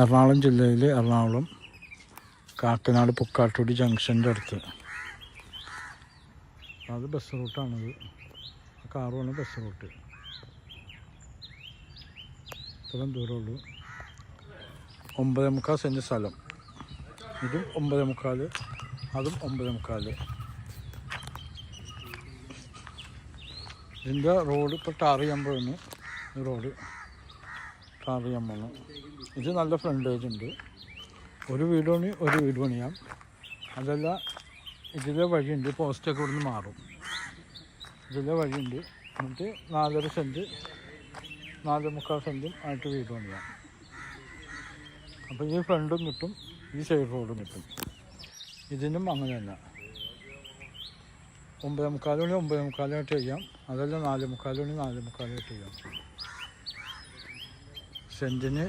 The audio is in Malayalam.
എറണാകുളം ജില്ലയിൽ എറണാകുളം കാക്കനാട് പുക്കാട്ടുടി ജംഗ്ഷൻ്റെ അടുത്ത്. അത് ബസ് റൂട്ടാണത്. കാറുമാണ് ബസ് റൂട്ട്. ഇത്രയും ദൂരമുള്ളൂ. 9.25 സെൻറ്റ് സ്ഥലം. ഇതും 9.25, അതും 9.25. ഇതിൻ്റെ റോഡ് ഇപ്പോൾ ടാർ ചെയ്യാൻ പോകുന്നു. ഈ റോഡ് ടാർ ചെയ്യാൻ പോകുന്നു. ഇത് നല്ല ഫ്രണ്ടേജ് ഉണ്ട്. ഒരു വീട് പണിയാം. അതല്ല, ഇതിലെ വഴിയുണ്ട്. പോസ്റ്റൊക്കെ ഇവിടുന്ന് മാറും. ഇതിലെ വഴിയുണ്ട്. എന്നിട്ട് 4.5 സെൻറ്റ് 4.25 സെൻറ്റും ആയിട്ട് വീട് പണിയാം. അപ്പോൾ ഈ ഫ്രണ്ടും കിട്ടും, ഈ സൈഡ് റോഡും കിട്ടും. ഇതിനും അങ്ങനെ തന്നെ 9.25 9.25 ചെയ്യാം. അതല്ല 4.25 4.25 ചെയ്യാം. സെൻറ്റിന്